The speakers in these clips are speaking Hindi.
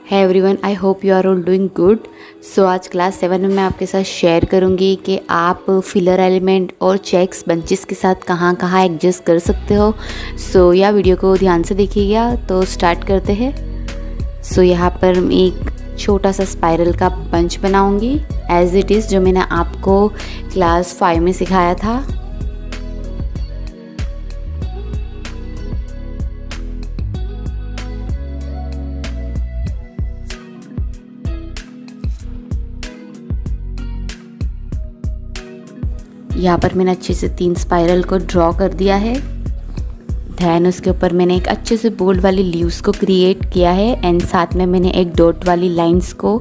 है everyone, I hope you are all doing good. So आज क्लास 7 में मैं आपके साथ शेयर करूंगी कि आप फिलर एलिमेंट और चेक्स बंचेस के साथ कहाँ कहाँ एडजस्ट कर सकते हो। सो यह वीडियो को ध्यान से देखिएगा। तो स्टार्ट करते हैं। सो यहाँ पर मैं एक छोटा सा स्पाइरल का बंच बनाऊंगी एज इट इज़, जो मैंने आपको क्लास 5 में सिखाया था। यहाँ पर मैंने अच्छे से 3 स्पाइरल को ड्रॉ कर दिया है। दैन उसके ऊपर मैंने एक अच्छे से बोल्ड वाली लीव्स को क्रिएट किया है एंड साथ में मैंने एक डॉट वाली लाइंस को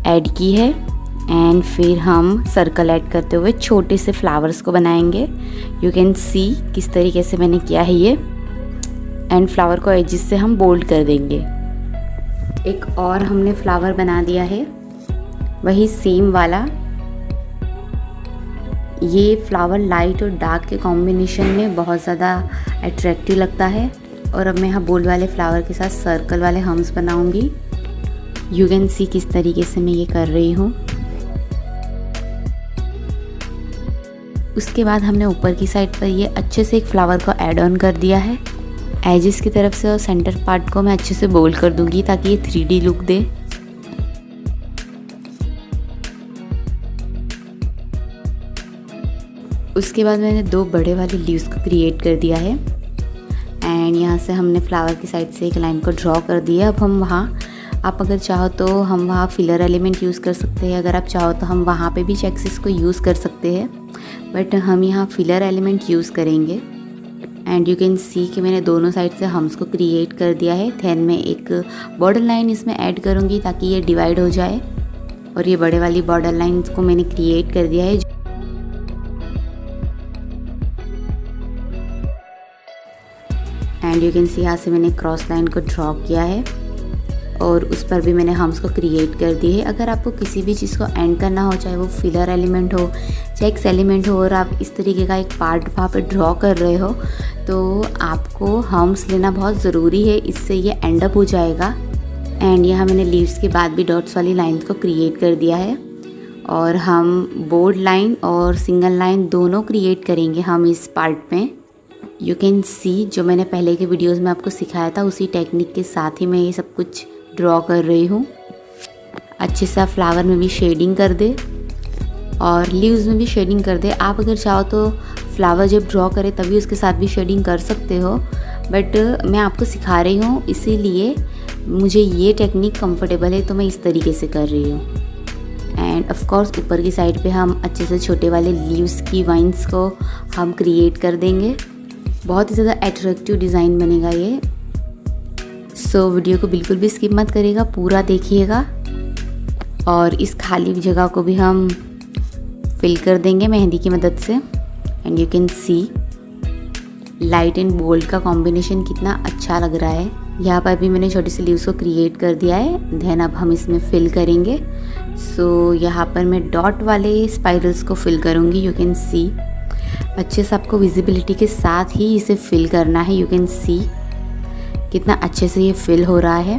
ऐड की है। एंड फिर हम सर्कल ऐड करते हुए छोटे से फ्लावर्स को बनाएंगे। यू कैन सी किस तरीके से मैंने किया है ये। एंड फ्लावर को एजिस से हम बोल्ड कर देंगे। एक और हमने फ्लावर बना दिया है, वही सेम वाला। ये फ्लावर लाइट और डार्क के कॉम्बिनेशन में बहुत ज़्यादा अट्रैक्टिव लगता है। और अब मैं यहाँ बोल्ड वाले फ्लावर के साथ सर्कल वाले हम्स बनाऊंगी। यू कैन सी किस तरीके से मैं ये कर रही हूँ। उसके बाद हमने ऊपर की साइड पर ये अच्छे से एक फ्लावर को ऐड ऑन कर दिया है एजिस की तरफ से, और सेंटर पार्ट को मैं अच्छे से बोल्ड कर दूंगी ताकि ये 3D लुक दे। उसके बाद मैंने 2 बड़े वाले लीव्स को क्रिएट कर दिया है एंड यहाँ से हमने फ्लावर की साइड से एक लाइन को ड्रॉ कर दिया। अब हम वहाँ, आप अगर चाहो तो हम वहाँ फिलर एलिमेंट यूज़ कर सकते हैं, अगर आप चाहो तो हम वहाँ पे भी चेक्स को यूज़ कर सकते हैं, बट हम यहाँ फिलर एलिमेंट यूज़ करेंगे। एंड यू कैन सी कि मैंने दोनों साइड से हम्स को क्रिएट कर दिया है। दैन मैं एक बॉर्डर लाइन इसमें ऐड करूँगी ताकि ये डिवाइड हो जाए। और ये बड़े वाली बॉर्डर लाइन को मैंने क्रिएट कर दिया है। एंड यू कैन सी यहाँ से मैंने क्रॉस लाइन को ड्रॉ किया है और उस पर भी मैंने हम्स को क्रिएट कर दिए है। अगर आपको किसी भी चीज़ को एंड करना हो, चाहे वो फिलर एलिमेंट हो, चेक्स एलिमेंट हो, और आप इस तरीके का एक पार्ट वहाँ पर ड्रॉ कर रहे हो, तो आपको हम्स लेना बहुत ज़रूरी है, इससे ये एंड अप हो जाएगा। एंड यहाँ मैंने लीव्स के बाद भी डॉट्स वाली लाइन को क्रिएट कर दिया है। और हम बोल्ड लाइन और सिंगल लाइन दोनों क्रिएट करेंगे हम इस पार्ट में। यू कैन सी जो मैंने पहले के वीडियोस में आपको सिखाया था, उसी टेक्निक के साथ ही मैं ये सब कुछ ड्रॉ कर रही हूँ। अच्छे से फ्लावर में भी शेडिंग कर दे और लीव्स में भी शेडिंग कर दे। आप अगर चाहो तो फ्लावर जब ड्रॉ करें तभी उसके साथ भी शेडिंग कर सकते हो, बट मैं आपको सिखा रही हूँ इसीलिए मुझे ये टेक्निक कंफर्टेबल है, तो मैं इस तरीके से कर रही हूँ। एंड ऑफ कोर्स ऊपर की साइड पे हम अच्छे से छोटे वाले लीव्स की वाइन्स को हम क्रिएट कर देंगे। बहुत ही ज़्यादा अट्रैक्टिव डिज़ाइन बनेगा ये। सो वीडियो को बिल्कुल भी स्किप मत करिएगा, पूरा देखिएगा। और इस खाली जगह को भी हम फिल कर देंगे मेहंदी की मदद से। And you can see light and bold का कॉम्बिनेशन कितना अच्छा लग रहा है। यहाँ पर भी मैंने छोटी सी लीव्स को क्रिएट कर दिया है। देन अब हम इसमें फिल करेंगे। सो यहाँ पर मैं डॉट वाले स्पाइरल्स को फिल करूँगी। यू कैन सी अच्छे से आपको विजिबिलिटी के साथ ही इसे फिल करना है। यू कैन सी कितना अच्छे से ये फिल हो रहा है।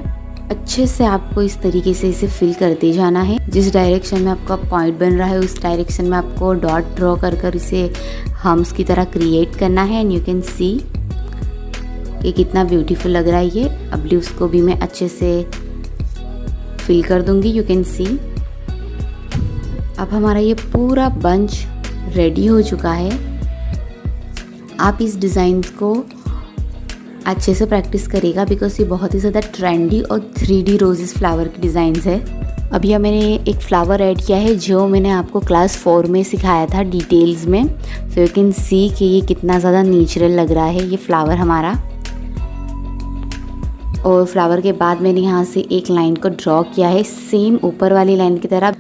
अच्छे से आपको इस तरीके से इसे फिल करते जाना है। जिस डायरेक्शन में आपका पॉइंट बन रहा है उस डायरेक्शन में आपको डॉट ड्रॉ कर इसे हम्स की तरह क्रिएट करना है। एंड यू कैन सी कि कितना ब्यूटीफुल लग रहा है ये। अब लीव्स को भी मैं अच्छे से फिल कर दूंगी। यू कैन सी अब हमारा ये पूरा बंच रेडी हो चुका है। आप इस डिज़ाइन को अच्छे से प्रैक्टिस करेगा बिकॉज ये बहुत ही ज़्यादा ट्रेंडी और 3D रोजेस फ्लावर की डिज़ाइंस है। अब यह मैंने एक फ्लावर ऐड किया है जो मैंने आपको क्लास 4 में सिखाया था डिटेल्स में। सो यू कैन सी कि ये कितना ज़्यादा नेचुरल लग रहा है ये फ्लावर हमारा। और फ्लावर के बाद मैंने यहाँ से एक लाइन को ड्रॉ किया है सेम ऊपर वाली लाइन की तरह।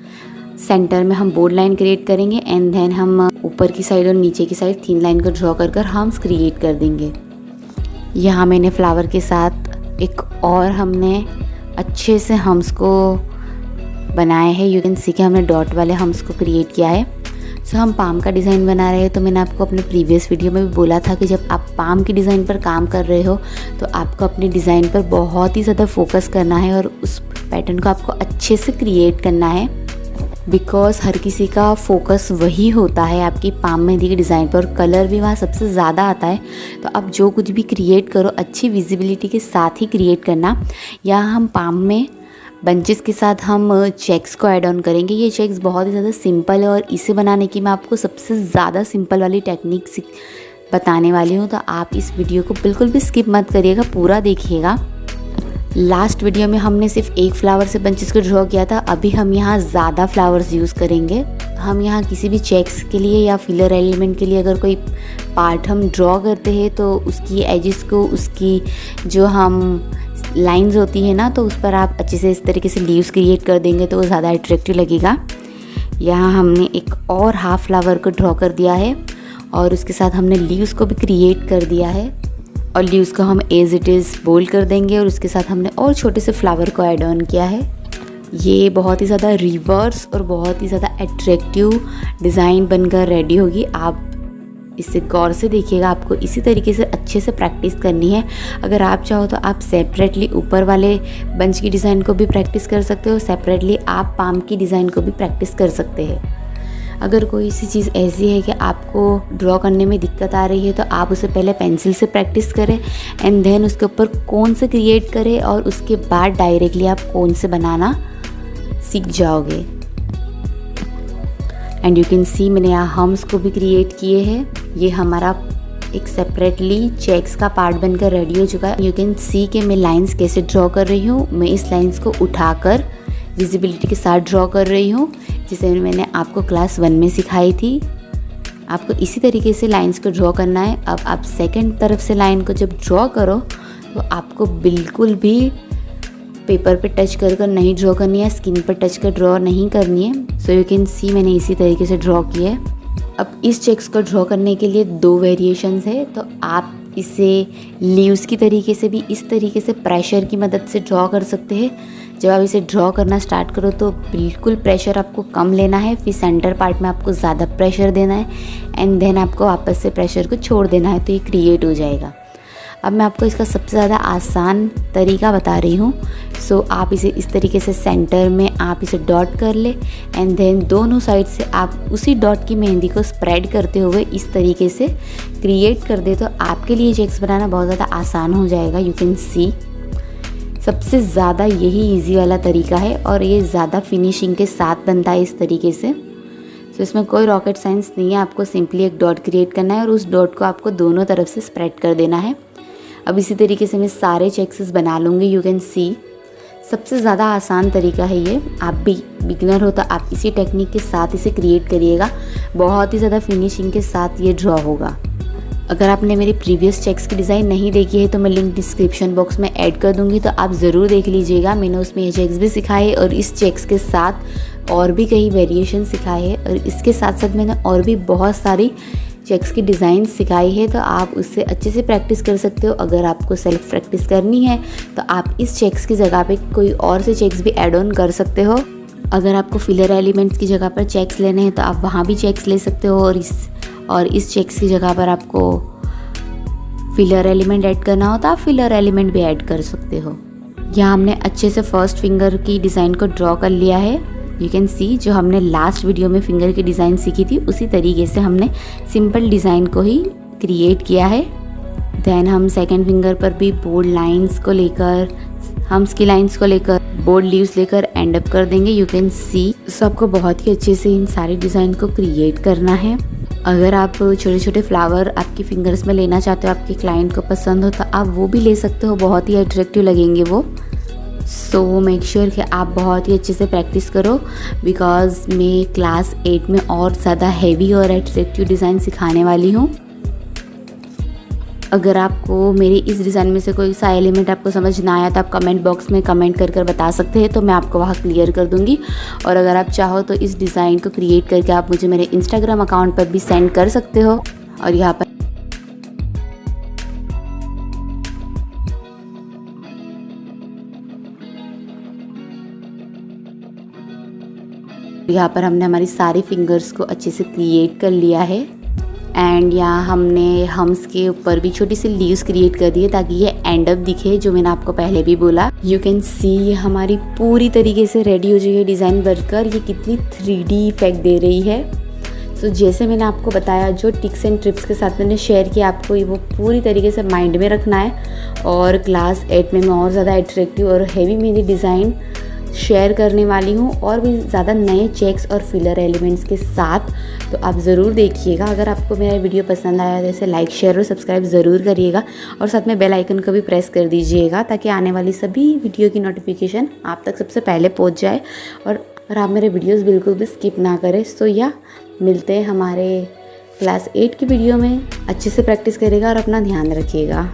सेंटर में हम बोल्ड लाइन क्रिएट करेंगे एंड देन हम ऊपर की साइड और नीचे की साइड 3 लाइन को ड्रॉ कर हम्स क्रिएट कर देंगे। यहाँ मैंने फ्लावर के साथ एक और हमने अच्छे से हम्स को बनाए हैं। यू कैन सी कि हमने डॉट वाले हम्स को क्रिएट किया है। सो हम पाम का डिज़ाइन बना रहे हैं। तो मैंने आपको अपने प्रीवियस वीडियो में भी बोला था कि जब आप पाम की डिज़ाइन पर काम कर रहे हो तो आपको अपने डिज़ाइन पर बहुत ही ज़्यादा फोकस करना है और उस पैटर्न को आपको अच्छे से क्रिएट करना है, बिकॉज़ हर किसी का फोकस वही होता है आपकी पाम मेहंदी के डिज़ाइन पर, कलर भी वहाँ सबसे ज़्यादा आता है। तो आप जो कुछ भी क्रिएट करो अच्छी विजिबिलिटी के साथ ही क्रिएट करना। यहाँ हम पाम में बंचेस के साथ हम चेक्स को ऐड ऑन करेंगे। ये चेक्स बहुत ही ज़्यादा सिंपल है और इसे बनाने की मैं आपको सबसे ज़्यादा सिंपल वाली टेक्निक बताने वाली हूँ। तो आप इस वीडियो को बिल्कुल भी स्किप मत करिएगा, पूरा देखिएगा। लास्ट वीडियो में हमने सिर्फ एक फ्लावर से बंचेस को ड्रॉ किया था, अभी हम यहाँ ज़्यादा फ्लावर्स यूज़ करेंगे। हम यहाँ किसी भी चेक्स के लिए या फिलर एलिमेंट के लिए अगर कोई पार्ट हम ड्रॉ करते हैं तो उसकी एजेस को, उसकी जो हम लाइंस होती है ना, तो उस पर आप अच्छे से इस तरीके से लीव्स क्रिएट कर देंगे तो वो ज़्यादा अट्रैक्टिव लगेगा। यहाँ हमने एक और हाफ फ्लावर को ड्रॉ कर दिया है और उसके साथ हमने लीव्स को भी क्रिएट कर दिया है और लीव्स को हम एज इट इज़ बोल्ड कर देंगे और उसके साथ हमने और छोटे से फ्लावर को ऐड ऑन किया है। ये बहुत ही ज़्यादा रिवर्स और बहुत ही ज़्यादा अट्रैक्टिव डिज़ाइन बनकर रेडी होगी। आप इसे गौर से देखिएगा, आपको इसी तरीके से अच्छे से प्रैक्टिस करनी है। अगर आप चाहो तो आप सेपरेटली ऊपर वाले बंच की डिज़ाइन को भी प्रैक्टिस कर सकते हो, सेपरेटली आप पाम की डिज़ाइन को भी प्रैक्टिस कर सकते हैं। अगर कोई सी चीज़ ऐसी है कि आपको ड्रॉ करने में दिक्कत आ रही है तो आप उसे पहले पेंसिल से प्रैक्टिस करें एंड देन उसके ऊपर कोन से क्रिएट करें और उसके बाद डायरेक्टली आप कोन से बनाना सीख जाओगे। एंड यू कैन सी मैंने यहाँ हम्स को भी क्रिएट किए हैं। ये हमारा एक सेपरेटली चेक्स का पार्ट बनकर रेडी हो चुका है। यू कैन सी कि मैं लाइंस कैसे ड्रॉ कर रही हूँ। मैं इस लाइंस को उठाकर विजिबिलिटी के साथ ड्रॉ कर रही हूँ, जिसे मैंने आपको क्लास 1 में सिखाई थी। आपको इसी तरीके से लाइंस को ड्रॉ करना है। अब आप सेकंड तरफ से लाइन को जब ड्रॉ करो तो आपको बिल्कुल भी पेपर पे टच कर नहीं ड्रॉ करनी है, स्किन पर टच कर ड्रॉ नहीं करनी है। सो यू कैन सी मैंने इसी तरीके से ड्रॉ किया है। अब इस चेक्स को ड्रॉ करने के लिए 2 वेरिएशंस है, तो आप इसे लीव्स की तरीके से भी इस तरीके से प्रेशर की मदद से ड्रॉ कर सकते हैं। जब आप इसे ड्रॉ करना स्टार्ट करो तो बिल्कुल प्रेशर आपको कम लेना है, फिर सेंटर पार्ट में आपको ज़्यादा प्रेशर देना है एंड देन आपको वापस से प्रेशर को छोड़ देना है, तो ये क्रिएट हो जाएगा। अब मैं आपको इसका सबसे ज़्यादा आसान तरीका बता रही हूँ। सो आप इसे इस तरीके से सेंटर में आप इसे डॉट कर ले एंड देन दोनों साइड से आप उसी डॉट की मेहंदी को स्प्रेड करते हुए इस तरीके से क्रिएट कर दे तो आपके लिए चेक्स बनाना बहुत ज़्यादा आसान हो जाएगा। यू कैन सी सबसे ज़्यादा यही इजी वाला तरीका है और ये ज़्यादा फिनिशिंग के साथ बनता है इस तरीके से। तो इसमें कोई रॉकेट साइंस नहीं है, आपको सिंपली एक डॉट क्रिएट करना है और उस डॉट को आपको दोनों तरफ से स्प्रेड कर देना है। अब इसी तरीके से मैं सारे चेक्सेस बना लूँगी। यू कैन सी सबसे ज़्यादा आसान तरीका है ये। आप भी बिगिनर हो तो आप इसी टेक्निक के साथ इसे क्रिएट करिएगा, बहुत ही ज़्यादा फिनिशिंग के साथ ये ड्रॉ होगा। अगर आपने मेरी प्रीवियस चेक्स की डिज़ाइन नहीं देखी है तो मैं लिंक डिस्क्रिप्शन बॉक्स में ऐड कर दूँगी, तो आप ज़रूर देख लीजिएगा। मैंने उसमें ये चेक्स भी सिखाए और इस चेक्स के साथ और भी कई वेरिएशन सिखाए हैं और इसके साथ साथ मैंने और भी बहुत सारी चेक्स की डिज़ाइन सिखाई है, तो आप उससे अच्छे से प्रैक्टिस कर सकते हो। अगर आपको सेल्फ प्रैक्टिस करनी है तो आप इस चेक्स की जगह पे कोई और से चेक्स भी ऐड ऑन कर सकते हो। अगर आपको फिलर एलिमेंट्स की जगह पर चेक्स लेने हैं तो आप वहाँ भी चेक्स ले सकते हो और इस चेक्स की जगह पर आपको फिलर एलिमेंट ऐड करना हो तो आप फिलर एलिमेंट भी ऐड कर सकते हो। यहाँ हमने अच्छे से फर्स्ट फिंगर की डिज़ाइन को ड्रॉ कर लिया है। यू कैन सी जो हमने लास्ट वीडियो में फिंगर की डिज़ाइन सीखी थी उसी तरीके से हमने सिंपल डिज़ाइन को ही क्रिएट किया है। देन हम सेकंड फिंगर पर भी बोल्ड लाइंस को लेकर, हम्स की लाइंस को लेकर, बोल्ड लीव्स लेकर एंड अप कर देंगे। यू कैन सी सबको बहुत ही अच्छे से इन सारी डिज़ाइन को क्रिएट करना है। अगर आप छोटे छोटे फ्लावर आपकी फिंगर्स में लेना चाहते हो, आपके क्लाइंट को पसंद हो तो आप वो भी ले सकते हो, बहुत ही अट्रैक्टिव लगेंगे वो। सो मेक श्योर कि आप बहुत ही अच्छे से प्रैक्टिस करो, बिकॉज मैं क्लास 8 में और ज़्यादा हैवी और अट्रैक्टिव डिज़ाइन सिखाने वाली हूँ। अगर आपको मेरी इस डिज़ाइन में से कोई सा एलिमेंट आपको समझ ना आया तो आप कमेंट बॉक्स में कमेंट कर बता सकते हैं, तो मैं आपको वहाँ क्लियर कर दूँगी। और अगर आप चाहो तो इस डिज़ाइन को क्रिएट करके आप मुझे मेरे इंस्टाग्राम अकाउंट पर भी सेंड कर सकते हो। और यहाँ पर यहाँ पर हमने हमारी सारी फिंगर्स को अच्छे से क्रिएट कर लिया है एंड यहाँ हमने हम्स के ऊपर भी छोटी सी लीव्स क्रिएट कर दी है ताकि ये एंड अप दिखे, जो मैंने आपको पहले भी बोला। यू कैन सी ये हमारी पूरी तरीके से रेडी हो चुकी है डिज़ाइन बनकर। ये कितनी 3D इफेक्ट दे रही है। सो जैसे मैंने आपको बताया, जो टिप्स एंड ट्रिप्स के साथ मैंने शेयर किया, आपको ये वो पूरी तरीके से माइंड में रखना है। और क्लास 8 में मैं और ज़्यादा अट्रैक्टिव और हैवी मेहंदी डिज़ाइन शेयर करने वाली हूँ, और भी ज़्यादा नए चेक्स और फिलर एलिमेंट्स के साथ। तो आप ज़रूर देखिएगा। अगर आपको मेरा वीडियो पसंद आया तो इसे लाइक, शेयर और सब्सक्राइब ज़रूर करिएगा, और साथ में बेल आइकन को भी प्रेस कर दीजिएगा ताकि आने वाली सभी वीडियो की नोटिफिकेशन आप तक सबसे पहले पहुँच जाए और आप मेरे वीडियोज़ बिल्कुल भी स्किप ना करें। सो या मिलते हैं हमारे क्लास 8 की वीडियो में। अच्छे से प्रैक्टिस करिएगा और अपना ध्यान रखिएगा।